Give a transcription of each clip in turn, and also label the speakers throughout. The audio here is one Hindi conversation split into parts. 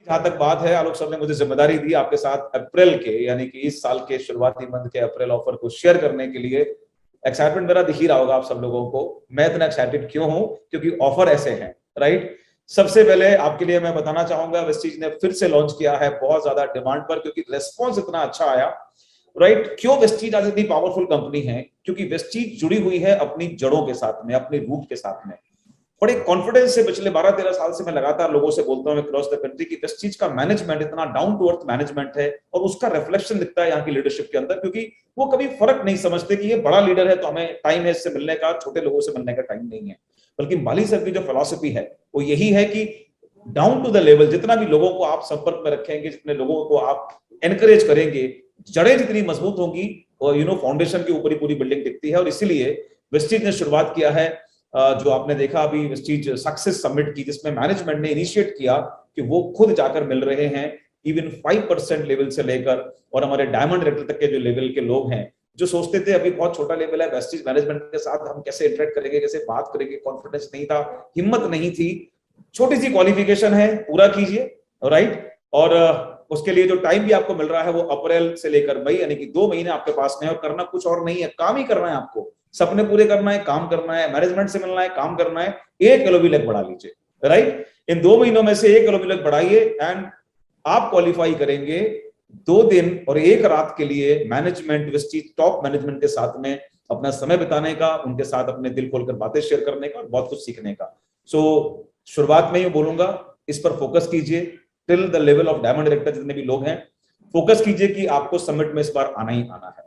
Speaker 1: जहां तक बात है, आलोक सर ने मुझे जिम्मेदारी दी आपके साथ अप्रैल के, यानी कि इस साल के शुरुआती मंथ के अप्रैल ऑफर को शेयर करने के लिए। एक्साइटमेंट मेरा दिख ही रहा होगा आप सब लोगों को। मैं इतना एक्साइटेड क्यों हूं? क्योंकि ऑफर ऐसे हैं, राइट। सबसे पहले आपके लिए मैं बताना चाहूंगा, वेस्टीज ने फिर से लॉन्च किया है बहुत ज्यादा डिमांड पर, क्योंकि रेस्पॉन्स इतना अच्छा आया, राइट। क्यों वेस्टीज आज इतनी पावरफुल कंपनी है? क्योंकि वेस्टीज जुड़ी हुई है अपनी जड़ों के साथ में, अपनी रूट के साथ में। बड़े कॉन्फिडेंस से पिछले 12-13 साल से मैं लगातार लोगों से बोलता हूं क्रॉस द कंट्री की वेस्टीज का मैनेजमेंट इतना डाउन टू अर्थ मैनेजमेंट है, और उसका रिफ्लेक्शन दिखता है यहाँ की लीडरशिप के अंदर। क्योंकि वो कभी फर्क नहीं समझते कि ये बड़ा लीडर है तो हमें टाइम है इससे मिलने का, छोटे लोगों से मिलने का टाइम नहीं है। बल्कि माली सर की जो फिलॉसफी है वो यही है कि डाउन टू द लेवल, जितना भी लोगों को आप संपर्क में रखेंगे, जितने लोगों को आप एनकरेज करेंगे, जड़ें जितनी मजबूत होंगी, और फाउंडेशन के ऊपर ही पूरी बिल्डिंग टिकती है। और इसीलिए वेस्टीज ने शुरुआत किया है, जो आपने देखा अभी वेस्टीज सक्सेस समिट की, जिसमें मैनेजमेंट ने इनिशिएट किया कि वो खुद जाकर मिल रहे हैं इवन 5% लेवल से लेकर, और हमारे डायमंड डायरेक्टर तक के जो लेवल के लोग हैं, जो सोचते थे अभी बहुत छोटा लेवल है, वेस्टीज मैनेजमेंट के साथ हम कैसे इंटरेक्ट करेंगे, कैसे बात करेंगे, कॉन्फिडेंस नहीं था, हिम्मत नहीं थी। छोटी सी क्वालिफिकेशन है, पूरा कीजिए, राइट। और उसके लिए जो टाइम भी आपको मिल रहा है वो अप्रैल से लेकर मई, यानी कि 2 महीने आपके पास में, और करना कुछ और नहीं है, काम ही करना है आपको। सपने पूरे करना है, काम करना है, मैनेजमेंट से मिलना है, काम करना है। 1 LOB लग बढ़ा लीजिए, राइट। इन 2 महीनों में से 1 LOB लग बढ़ाइए, एंड आप क्वालिफाई करेंगे 2 दिन और 1 रात के लिए मैनेजमेंट, वेस्टीज टॉप मैनेजमेंट के साथ में अपना समय बिताने का, उनके साथ अपने दिल खोलकर बातें शेयर करने का और बहुत कुछ सीखने का। सो शुरुआत में ही बोलूंगा, इस पर फोकस कीजिए till the level of diamond director, जितने भी लोग हैं फोकस कीजिए कि आपको समिट में इस बार आना ही आना है,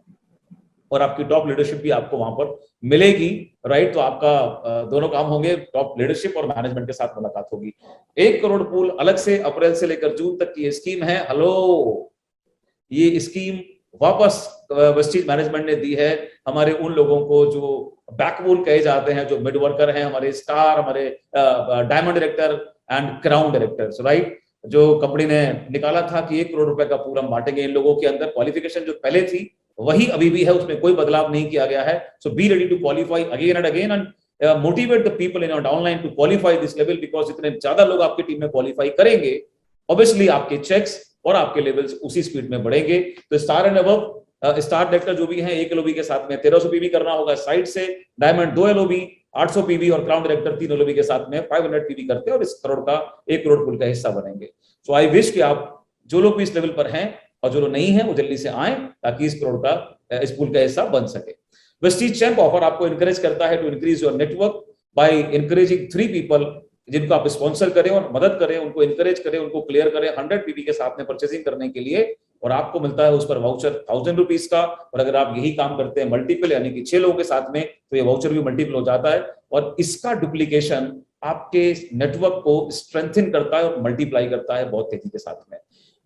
Speaker 1: और आपकी टॉप लीडरशिप भी आपको वहां पर मिलेगी, राइट। तो आपका दोनों काम होंगे, टॉप लीडरशिप और मैनेजमेंट के साथ मुलाकात होगी। 1 करोड़ पूल अलग से अप्रैल से लेकर जून तक की स्कीम है। हेलो, ये स्कीम वापस वेस्टीज मैनेजमेंट ने दी है हमारे उन लोगों को जो बैकबोन कहे जाते हैं, जो मिड वर्कर हैं, हमारे स्टार, हमारे diamond director and crown directors, right. जो कंपनी ने निकाला था कि 1 करोड़ रुपए का पूल हम बांटेंगे इन लोगों के अंदर। क्वालिफिकेशन जो पहले थी वही अभी भी है, उसमें कोई बदलाव नहीं किया गया है। So be ready to qualify again and again, and motivate the people in your downline to qualify this level, because इतने ज्यादा लोग आपकी टीम में क्वालिफाई करेंगे, ऑब्वियसली आपके चेक्स और आपके लेवल्स उसी स्पीड में बढ़ेंगे। तो star and above star director जो भी हैं 1 LOB के साथ में 1300 PV करना होगा साइड से, डायमंड 2 LOB 800 PV, और क्राउन डायरेक्टर 3 LOB के साथ में 500 PV करते हैं, और इस करोड़ का 1 करोड़ पुल का हिस्सा बनेंगे। सो आई विश कि आप जो लोग भी इस लेवल पर हैं और जो लोग नहीं है वो जल्दी से आए, ताकि इस करोड़ का, इस पुल का हिस्सा बन सके। वेस्टीज चैंप ऑफर आपको इंकरेज करता है to increase your network by encouraging 3 people, जिनको आप स्पॉन्सर करें और मदद करें, उनको इंकरेज करें, उनको क्लियर करें 100 PV के साथ में परचेसिंग करने के लिए, और आपको मिलता है उस पर वाउचर 1000 रुपीज का। और अगर आप यही काम करते हैं मल्टीपल, यानी कि 6 लोगों के साथ में, तो ये वाउचर भी मल्टीपल हो जाता है, और इसका डुप्लीकेशन आपके नेटवर्क को स्ट्रेंथन करता है और मल्टीप्लाई करता है बहुत तेजी के साथ में।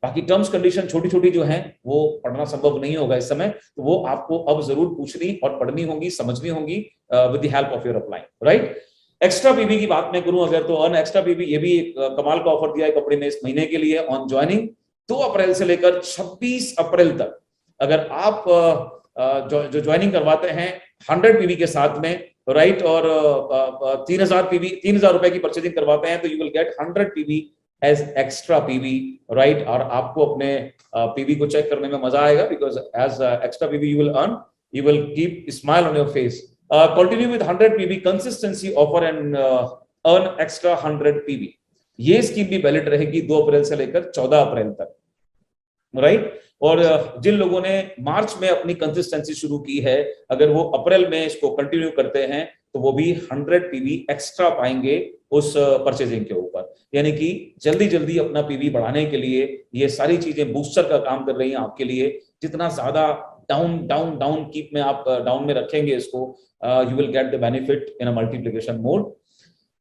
Speaker 1: बाकी टर्म्स कंडीशन छोटी छोटी जो है वो पढ़ना संभव नहीं होगा इस समय, तो वो आपको अब जरूर पूछनी और पढ़नी होंगी, समझनी होंगी with the help of your upline, right. Extra PV की बात मैं करूं अगर, तो अर्न एक्स्ट्रा पीवी, ये भी एक कमाल का ऑफर दिया है कंपनी ने इस महीने के लिए। ऑन ज्वाइनिंग 2 अप्रैल से लेकर 26 अप्रैल तक, अगर आप जो ज्वाइनिंग करवाते हैं 100 पीवी के साथ में, राइट, और 3000 रुपए की परचेजिंग करवाते हैं, तो you will get 100 PV as extra PV, right. और आपको अपने पीवी को चेक करने में मजा आएगा, because as extra PV you will earn, you will keep smile on your face. Continue with 100 PV consistency offer and earn extra 100 PV। ये स्कीम भी वैलिड रहेगी 2 अप्रैल से लेकर 14 अप्रैल तक, राइट। और जिन लोगों ने मार्च में अपनी कंसिस्टेंसी शुरू की है, अगर वो अप्रैल में इसको कंटिन्यू करते हैं तो वो भी 100 PV एक्स्ट्रा पाएंगे उस परचेजिंग के ऊपर। यानी कि जल्दी जल्दी अपना पीवी बढ़ाने के लिए ये सारी चीजें बूस्टर का काम कर रही हैं आपके लिए। जितना ज्यादा डाउन डाउन डाउन कीप में आप डाउन में रखेंगे इसको, you will get the benefit in a multiplication mode.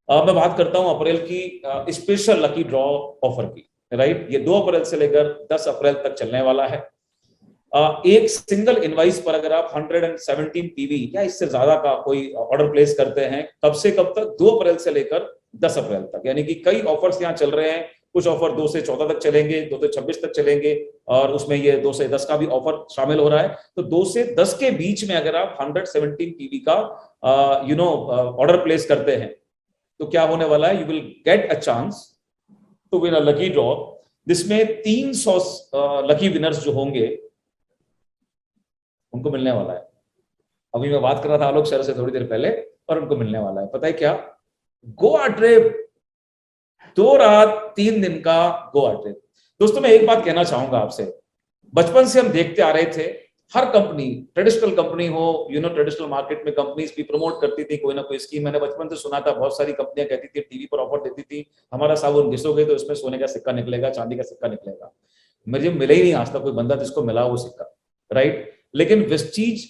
Speaker 1: मैं बात करता हूं अप्रैल की स्पेशल लकी ड्रॉ ऑफर की, राइट। ये 2 अप्रैल से लेकर 10 अप्रैल तक चलने वाला है। एक सिंगल इनवाइस पर अगर आप 117 पीवी या इससे ज्यादा का कोई ऑर्डर प्लेस करते हैं, कब से कब तक, 2 अप्रैल से लेकर 10 अप्रैल तक। यानी कि कई ऑफर्स यहाँ चल रहे हैं, कुछ ऑफर 2 से 14 तक चलेंगे, 2 से 26 तक चलेंगे, और उसमें ये 2 से 10 का भी ऑफर शामिल हो रहा है। तो 2 से 10 के बीच में अगर आप 117 पीवी का ऑर्डर प्लेस करते हैं, तो क्या होने वाला है, you will get a chance to win a lucky draw जिसमें 300 लकी विनर्स जो होंगे उनको मिलने वाला है। अभी मैं बात कर रहा था आलोक सर से थोड़ी देर पहले, और उनको मिलने वाला है, पता है क्या? गोवा ट्रिप, 2 रात 3 दिन का गोवा ट्रिप। दोस्तों मैं एक बात कहना चाहूंगा आपसे, बचपन से हम देखते आ रहे थे, हर कंपनी, ट्रेडिशनल कंपनी हो, ट्रेडिशनल मार्केट में कंपनीज भी प्रमोट करती थी कोई ना कोई स्कीम। मैंने बचपन से सुना था, बहुत सारी कंपनियां कहती थी, टीवी पर ऑफर देती थी, हमारा साबुन घिसोगे तो इसमें सोने का सिक्का निकलेगा, चांदी का सिक्का निकलेगा। मुझे मिले ही नहीं आज तक कोई बंदा जिसको मिला वो सिक्का, राइट? लेकिन वेस्टीज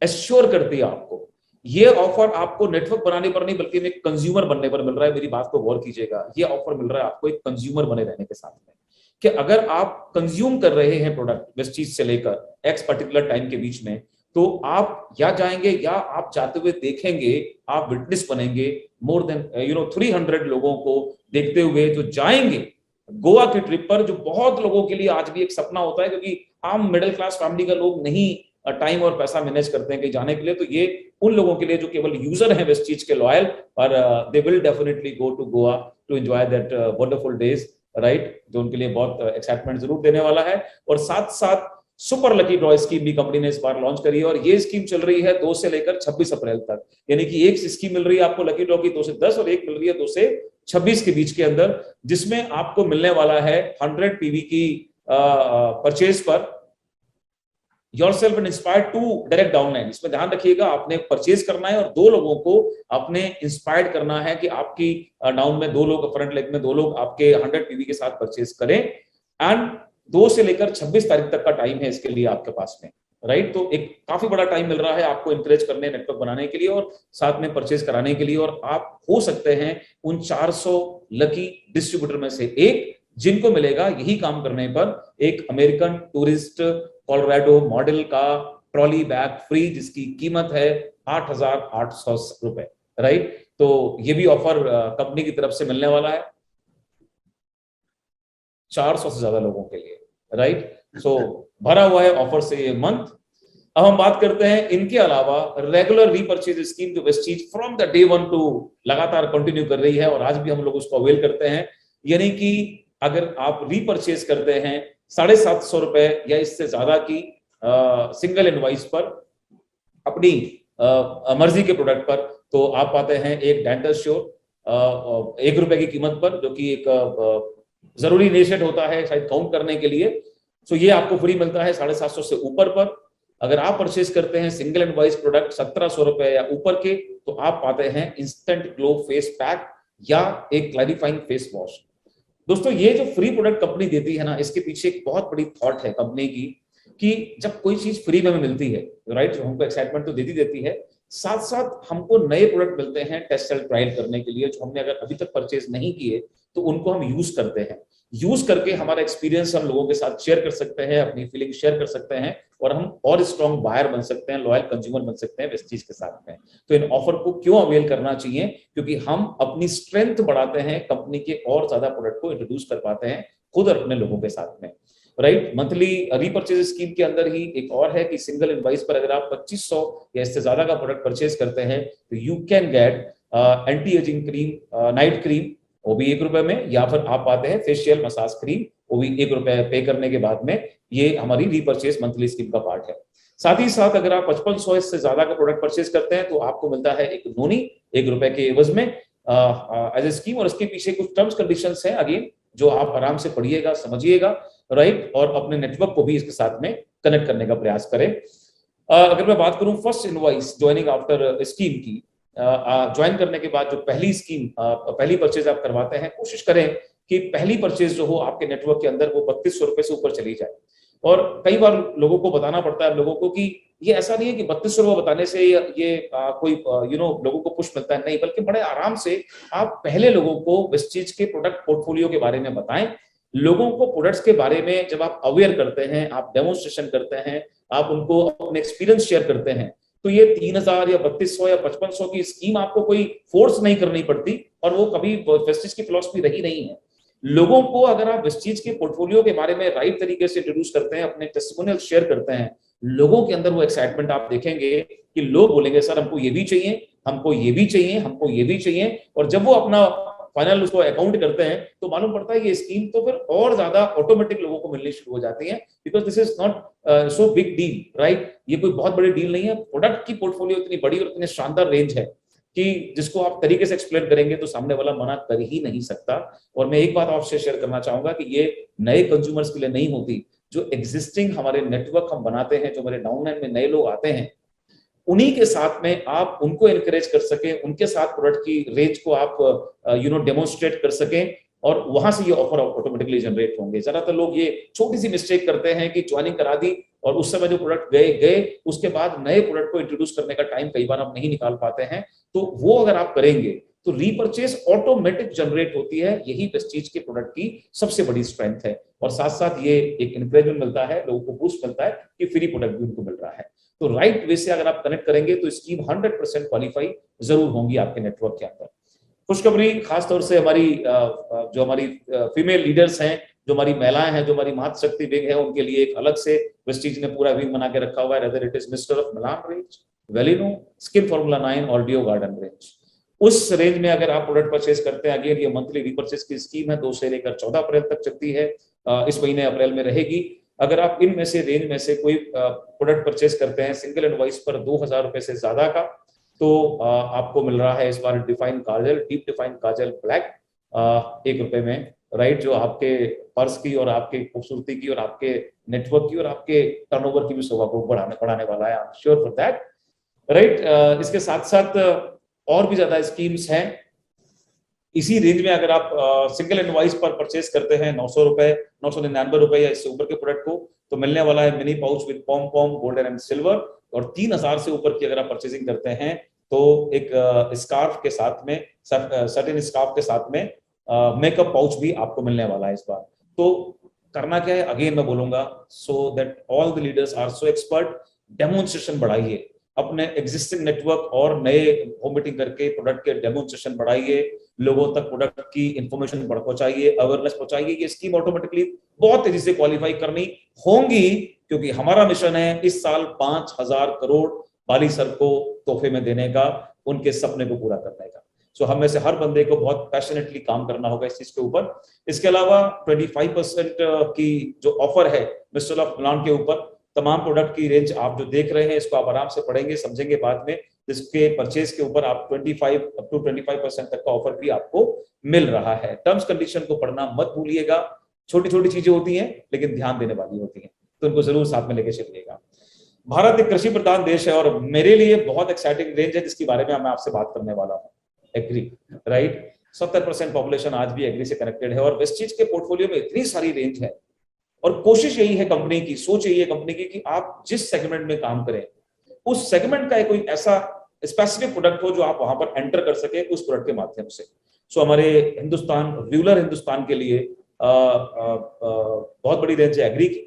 Speaker 1: एश्योर करती है आपको, ये ऑफर आपको नेटवर्क बनाने पर नहीं बल्कि एक कंज्यूमर बनने पर मिल रहा है। मेरी बात को गौर कीजिएगा, ये ऑफर मिल रहा है आपको एक कंज्यूमर बने रहने के साथ में, कि अगर आप कंज्यूम कर रहे हैं प्रोडक्ट वेस्टीज से लेकर एक्स पर्टिकुलर टाइम के बीच में, तो आप या जाएंगे या आप जाते हुए देखेंगे, आप विटनेस बनेंगे मोर देन 300 लोगों को देखते हुए जो जाएंगे गोवा की ट्रिप पर, जो बहुत लोगों के लिए आज भी एक सपना होता है, क्योंकि आम मिडिल क्लास फैमिली का लोग नहीं टाइम और पैसा मैनेज करते हैं कहीं जाने के लिए। तो ये उन लोगों के लिए जो केवल यूजर हैं वेस्टीज के लॉयल, और they will definitely go to Goa to enjoy that wonderful days, right? जो उनके लिए बहुत एक्साइटमेंट जरूर देने वाला है। और साथ साथ सुपर लकी ड्रॉ स्कीम भी कंपनी ने इस बार लॉन्च करी है, और ये स्कीम चल रही है 2 से लेकर 26 अप्रैल तक। यानी कि एक स्कीम मिल रही है आपको लकी ड्रॉ की 2 से 10, और एक मिल रही है 2 से 26 के बीच के अंदर, जिसमें आपको मिलने वाला है 100 पीवी की परचेज पर yourself and inspired to direct downline. इसमें ध्यान रखिएगा, आपने परचेज करना है और 2 लोगों को आपने इंस्पायर्ड करना है कि आपकी डाउन में 2 लोग, फ्रंट लेग में 2 लोग आपके 100 पीवी के साथ परचेज करें। एंड 2 से लेकर 26 तारीख तक का टाइम है इसके लिए आपके पास में, राइट? तो एक काफी बड़ा टाइम मिल रहा है आपको इंकरेज करने, नेटवर्क बनाने के लिए और साथ में परचेज कराने के लिए। और आप हो सकते हैं उन 400 लकी डिस्ट्रीब्यूटर में से एक, जिनको मिलेगा यही काम करने पर एक अमेरिकन टूरिस्ट कोलोराडो मॉडल का ट्रॉली बैग फ्री, जिसकी कीमत है 8,800 रुपए, राइट? तो ये भी ऑफर कंपनी की तरफ से मिलने वाला है 400 से ज्यादा लोगों के लिए, राइट? सो भरा हुआ है ऑफर से ये मंथ। अब हम बात करते हैं इनके अलावा रेगुलर रीपर्चेज स्कीम, जो Vestige from the day 1 to लगातार कंटिन्यू कर रही है, और आज भी हम लोग उसको अवेल करते हैं। यानी कि अगर आप रीपर्चेज करते हैं 750 रुपए या इससे ज्यादा की सिंगल इनवॉइस पर अपनी मर्जी के प्रोडक्ट पर, तो आप पाते हैं एक डेंटल श्योर 1 रुपए की कीमत पर, जो कि एक जरूरी नेशेट होता है शायद काउंट करने के लिए। सो ये आपको फ्री मिलता है 750 से ऊपर पर। अगर आप परचेज करते हैं सिंगल इनवॉइस प्रोडक्ट 1700 रुपए या ऊपर के, तो आप पाते हैं इंस्टेंट ग्लो फेस पैक या एक क्लैरिफाइंग फेस वॉश। दोस्तों ये जो फ्री प्रोडक्ट कंपनी देती है ना, इसके पीछे एक बहुत बड़ी थॉट है कंपनी की, कि जब कोई चीज फ्री में मिलती है, राइट, जो हमको एक्साइटमेंट तो देती है, साथ साथ हमको नए प्रोडक्ट मिलते हैं टेस्ट एंड ट्रायल करने के लिए, जो हमने अगर अभी तक परचेज नहीं किए तो उनको हम यूज करते हैं। यूज करके हमारा एक्सपीरियंस हम लोगों के साथ शेयर कर सकते हैं, अपनी फीलिंग शेयर कर सकते हैं, और हम और स्ट्रॉन्ग बायर बन सकते हैं, लॉयल कंज्यूमर बन सकते हैं वेस्टीज के साथ में। तो इन ऑफर को क्यों अवेल करना चाहिए? क्योंकि हम अपनी स्ट्रेंथ बढ़ाते हैं, कंपनी के और ज्यादा प्रोडक्ट को इंट्रोड्यूस कर पाते हैं खुद और अपने लोगों के साथ में, राइट? मंथली रीपर्चेज स्कीम के अंदर ही एक और है कि सिंगल इनवॉइस पर अगर आप 2500 या इससे ज्यादा का प्रोडक्ट परचेज करते हैं, तो you can get anti ageing cream, night cream, वो भी 1 रुपए में, या फिर आप पाते हैं फेशियल मसाज क्रीम, वो भी 1 रुपए पे करने के बाद में। ये हमारी रीपर्चेज मंथली स्कीम का पार्ट है। साथ ही साथ अगर आप 5500 से ज्यादा का प्रोडक्ट परचेज करते हैं, तो आपको मिलता है एक नोनी 1 रुपए के एवज में एज ए स्कीम। और इसके पीछे कुछ टर्म्स कंडीशंस हैं, अगेन जो आप आराम से पढ़िएगा, समझिएगा, राइट? और अपने नेटवर्क को भी इसके साथ में कनेक्ट करने का प्रयास करें। अगर मैं बात करूं first invoice joining after scheme की, ज्वाइन करने के बाद जो पहली स्कीम, पहली परचेज आप करवाते हैं, कोशिश करें कि पहली परचेज जो हो आपके नेटवर्क के अंदर वो 3200 रुपए से ऊपर चली जाए। और कई बार लोगों को बताना पड़ता है लोगों को कि ये ऐसा नहीं है कि 3200 रुपए बताने से ये कोई लोगों को पुश मिलता है, नहीं, बल्कि बड़े आराम से आप पहले लोगों को वेस्टीज के प्रोडक्ट पोर्टफोलियो के बारे में बताएं। लोगों को प्रोडक्ट्स के बारे में जब आप अवेयर करते हैं, आप डेमोन्स्ट्रेशन करते हैं, आप उनको अपने एक्सपीरियंस शेयर करते हैं, तो ये 3000 या 3200 या 5500 की स्कीम आपको कोई फोर्स नहीं करनी पड़ती, और वो कभी वेस्टीज की फिलॉसफी रही नहीं है। लोगों को अगर आप वेस्टीज के पोर्टफोलियो के बारे में राइट तरीके से इंट्रोड्यूस करते हैं, अपने टेस्टिमोनियल शेयर करते हैं, लोगों के अंदर वो एक्साइटमेंट आप देखेंगे कि लोग बोलेंगे सर हमको ये भी चाहिए, हमको ये भी चाहिए, हमको ये भी चाहिए। और जब वो अपना फाइनल उसको अकाउंट करते हैं तो मालूम पड़ता है ये स्कीम तो फिर और ज्यादा ऑटोमेटिक लोगों को मिलनी शुरू हो जाती है, because this is not so big deal, right. ये कोई बहुत बड़ी डील नहीं है, प्रोडक्ट की पोर्टफोलियो इतनी बड़ी और इतनी शानदार रेंज है कि जिसको आप तरीके से एक्सप्लेन करेंगे तो सामने वाला मना कर ही नहीं सकता। और मैं एक बात आपसे शेयर करना चाहूंगा कि ये नए कंज्यूमर्स के लिए नहीं होती, जो एग्जिस्टिंग हमारे नेटवर्क हम बनाते हैं, जो हमारे डाउनलाइन में नए लोग आते हैं, उन्हीं के साथ में आप उनको एनकरेज कर सके, उनके साथ प्रोडक्ट की रेंज को आप डेमोन्स्ट्रेट कर सकें, और वहां से ये ऑफर ऑटोमेटिकली जनरेट होंगे। ज्यादातर लोग ये छोटी सी मिस्टेक करते हैं कि ज्वाइनिंग करा दी और उस समय जो प्रोडक्ट गए उसके बाद नए प्रोडक्ट को इंट्रोड्यूस करने का टाइम कई बार आप नहीं निकाल पाते हैं। तो वो अगर आप करेंगे तो रीपर्चेस ऑटोमेटिक जनरेट होती है। यही प्रेस्टीज के प्रोडक्ट की सबसे बड़ी स्ट्रेंथ है। और साथ साथ ये एक इंकरेजमेंट मिलता है, लोगों को बूस्ट मिलता है कि फ्री प्रोडक्ट भी उनको मिल रहा है। तो राइट वे से अगर आप कनेक्ट करेंगे तो स्कीम 100% क्वालिफाई जरूर होंगी आपके नेटवर्क के अंदर। खुशखबरी खासतौर से हमारी जो हमारी फीमेल लीडर्स हैं, जो हमारी महिलाएं हैं, जो हमारी मातृशक्ति विंग है, उनके लिए एक अलग से वेस्टीज ने पूरा विंग बना के रखा हुआ है। Whether it is mister of Milan range, Velino, skin formula 9 और डियो गार्डन रेंज। उस रेंज में अगर आप प्रोडक्ट परचेज करते हैं, अगेन ये मंथली रिपर्चेज की स्कीम है, 2 से लेकर 14 अप्रैल तक चलती है, इस महीने अप्रैल में रहेगी। अगर आप इनमें से रेंज में से कोई प्रोडक्ट परचेज करते हैं सिंगल इनवॉइस पर 2000 रुपए से ज्यादा का, तो आपको मिल रहा है इस बार डिफाइन काजल, डीप डिफाइन काजल ब्लैक, 1 रुपए में, राइट, जो आपके पर्स की और आपके खूबसूरती की और आपके नेटवर्क की और आपके टर्नओवर की भी शोभा को बढ़ाने वाला है। I am sure for that, right. इसके साथ साथ और भी ज्यादा स्कीम्स हैं इसी रेंज में। अगर आप सिंगल इनवॉइस पर परचेज करते हैं 900 रुपए, 999 रुपए या इससे ऊपर के प्रोडक्ट को, तो मिलने वाला है mini pouch with pom pom golden and silver. और 3000 से ऊपर की अगर आप परचेजिंग करते हैं तो एक स्कार्फ के साथ में, सर्टेन स्कार्फ के साथ में मेकअप पाउच भी आपको मिलने वाला है इस बार। तो करना क्या है, अगेन मैं बोलूंगा, so that all the leaders are so expert, demonstration बढ़ाइए अपने एग्जिस्टिंग नेटवर्क और नए होम मीटिंग करके प्रोडक्ट के डेमोन्स्ट्रेशन बढ़ाइए, लोगों तक प्रोडक्ट की इंफॉर्मेशन पहुंचाइए, अवेयरनेस पहुंचाइए। ये स्कीम ऑटोमेटिकली बहुत तेजी से क्वालिफाई करनी होंगी, क्योंकि हमारा मिशन है इस साल 5000 करोड़ बाली सर को तोहफे में देने का, उनके सपने को पूरा करने का। सो हम में से हर बंदे को बहुत पैशनेटली काम करना होगा इस चीज के ऊपर। इसके अलावा 25% की जो ऑफर है मिस्टर ऑफ मिलान के ऊपर, तमाम प्रोडक्ट की रेंज आप जो देख रहे हैं इसको आप आराम से पढ़ेंगे समझेंगे बाद में, जिसके परचेज के ऊपर आप 25% तक का ऑफर भी आपको मिल रहा है। टर्म्स कंडीशन को पढ़ना मत भूलिएगा, छोटी छोटी चीजें होती हैं लेकिन ध्यान देने वाली होती हैं, तो उनको जरूर साथ में लेके चलिएगा। भारत एक कृषि प्रधान देश है और मेरे लिए बहुत एक्साइटिंग रेंज है जिसके बारे में मैं आपसे बात करने वाला हूँ, एग्री, राइट। 70% पॉपुलेशन आज भी एग्री से कनेक्टेड है और वेस्टीज के पोर्टफोलियो में इतनी सारी रेंज है। और कोशिश यही है कंपनी की, सोच यही है कंपनी की कि आप जिस सेगमेंट में काम करें उस सेगमेंट का कोई ऐसा स्पेसिफिक प्रोडक्ट हो जो आप वहां पर एंटर कर सके उस प्रोडक्ट के माध्यम से। सो हमारे हिंदुस्तान, रूरल हिंदुस्तान के लिए बहुत बड़ी रेंज है एग्री की।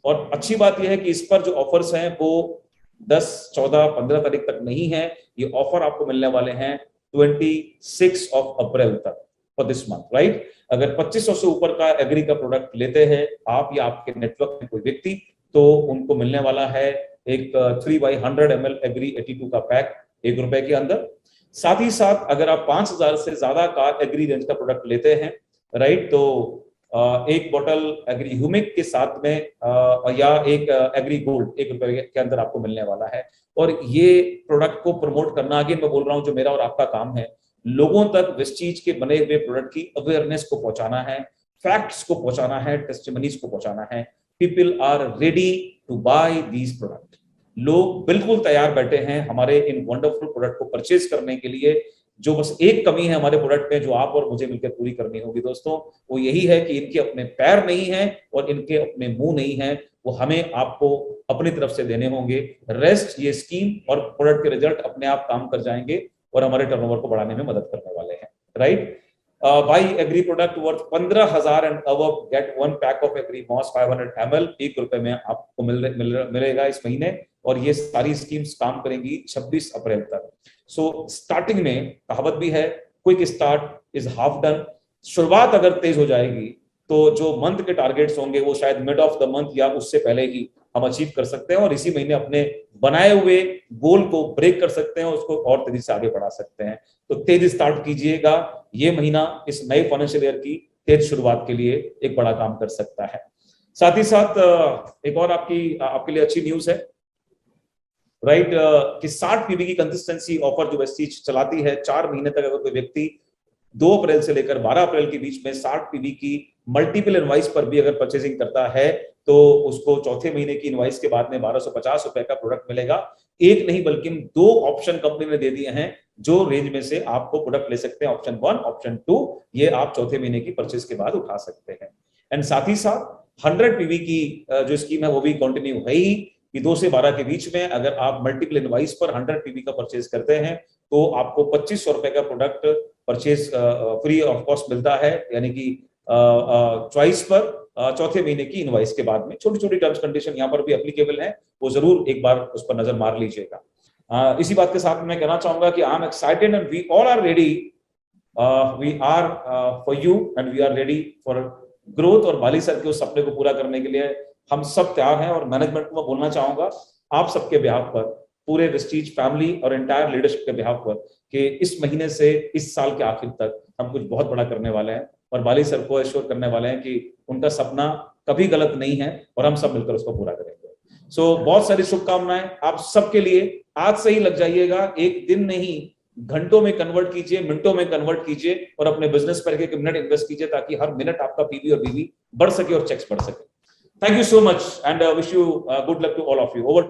Speaker 1: और अच्छी बात यह है कि इस पर जो ऑफर्स हैं वो 10, 14, 15 तारीख तक नहीं है, ये ऑफर आपको मिलने वाले हैं 26 अप्रैल तक फॉर दिस मंथ, राइट। अगर 2500 से ऊपर का एग्री का प्रोडक्ट लेते हैं आप या आपके नेटवर्क में कोई व्यक्ति, तो उनको मिलने वाला है एक 3x100 ml एग्री 82 का पैक 1 रुपए के अंदर। साथ ही साथ अगर आप 5000 से ज्यादा का एग्री रेंज का प्रोडक्ट लेते हैं, राइट, तो एक बोतल एग्री ह्यूमिक के साथ में या एक एग्री गोल्ड 1 रुपए के अंदर आपको मिलने वाला है। और ये प्रोडक्ट को प्रमोट करना, आगे मैं बोल रहा हूं, जो मेरा और आपका काम है, लोगों तक वेस्टीज के बने हुए प्रोडक्ट की अवेयरनेस को पहुंचाना है, फैक्ट्स को पहुंचाना है, टेस्टिमनीज को पहुंचाना है। People are ready to buy these product. लोग बिल्कुल तैयार बैठे हैं हमारे इन वंडरफुल प्रोडक्ट को परचेज करने के लिए। जो बस एक कमी है हमारे प्रोडक्ट में जो आप और मुझे मिलकर पूरी करनी होगी दोस्तों, वो यही है कि इनके अपने पैर नहीं है और इनके अपने मुंह नहीं है, वो हमें आपको अपनी तरफ से देने होंगे। रेस्ट ये स्कीम और प्रोडक्ट के रिजल्ट अपने आप काम कर जाएंगे और हमारे टर्नओवर को बढ़ाने में मदद करने वाले हैं, right. Buy agri product worth 15,000 and above get 1 pack of agri moss 500 ml 1 रुपए में आपको मिलेगा इस महीने। और ये सारी स्कीम्स काम करेंगी 26 अप्रैल तक। सो स्टार्टिंग में कहावत भी है, quick start is half done. शुरुआत अगर तेज हो जाएगी तो जो मंथ के टारगेट्स होंगे वो शायद मिड ऑफ द मंथ या उससे पहले ही हम अचीव कर सकते हैं और इसी महीने अपने बनाए हुए गोल को ब्रेक कर सकते हैं, उसको और तेजी से आगे बढ़ा सकते हैं। तो तेज स्टार्ट कीजिएगा, ये महीना इस नए फाइनेंशियल ईयर की तेज शुरुआत के लिए एक बड़ा काम कर सकता है। साथ ही साथ एक और आपके लिए अच्छी न्यूज है, राइट, कि 60 पीवी की कंसिस्टेंसी ऑफर जो वेस्टीज चलाती है, 4 महीने तक अगर कोई व्यक्ति 2 अप्रैल से लेकर 12 अप्रैल के बीच में 60 पीवी की मल्टीपल इनवाइस पर भी अगर परचेसिंग करता है तो उसको चौथे महीने की इनवाइस के बाद में 1250 रुपए का प्रोडक्ट मिलेगा। एक नहीं बल्कि 2 ऑप्शन कंपनी ने दे दिए हैं जो रेंज में से आपको प्रोडक्ट ले सकते हैं, ऑप्शन 1, ऑप्शन 2, ये आप चौथे महीने की परचेस के बाद उठा सकते हैं। एंड साथ ही साथ 100 पीवी की जो स्कीम है वो भी कंटिन्यू है ही, कि 2 से 12 के बीच में अगर आप मल्टीपल इनवाइस पर 100 पीवी का परचेज करते हैं तो आपको 2500 रुपए का product purchase free of cost मिलता है, यानी कि चॉइस पर चौथे महीने की इनवाइस के बाद में। छोटी छोटी टर्म्स कंडीशन यहाँ पर भी एप्लीकेबल है, वो जरूर एक बार उस पर नजर मार लीजिएगा। इसी बात के साथ मैं कहना चाहूंगा कि I am excited and we all are ready, we are for you and we are ready for growth. और बाली सर के उस सपने को पूरा करने के लिए हम सब तैयार हैं। और मैनेजमेंट को मैं बोलना चाहूंगा आप सबके बिहाफ पर, पूरे वेस्टीज फैमिली और एंटायर लीडरशिप के बिहाफ पर, कि इस महीने से इस साल के आखिर तक हम कुछ बहुत बड़ा करने वाले हैं और बाली सर को एश्योर करने वाले हैं कि उनका सपना कभी गलत नहीं है और हम सब मिलकर उसको पूरा करेंगे। सो बहुत सारी शुभकामनाएं आप सबके लिए। आज से ही लग जाइएगा, एक दिन नहीं घंटों में कन्वर्ट कीजिए, मिनटों में कन्वर्ट कीजिए और अपने बिजनेस पर एक मिनट इन्वेस्ट कीजिए ताकि हर मिनट आपका पीवी और बीवी बढ़ सके और चेक्स बढ़ सके। Thank you so much and wish you good luck to all of you. Over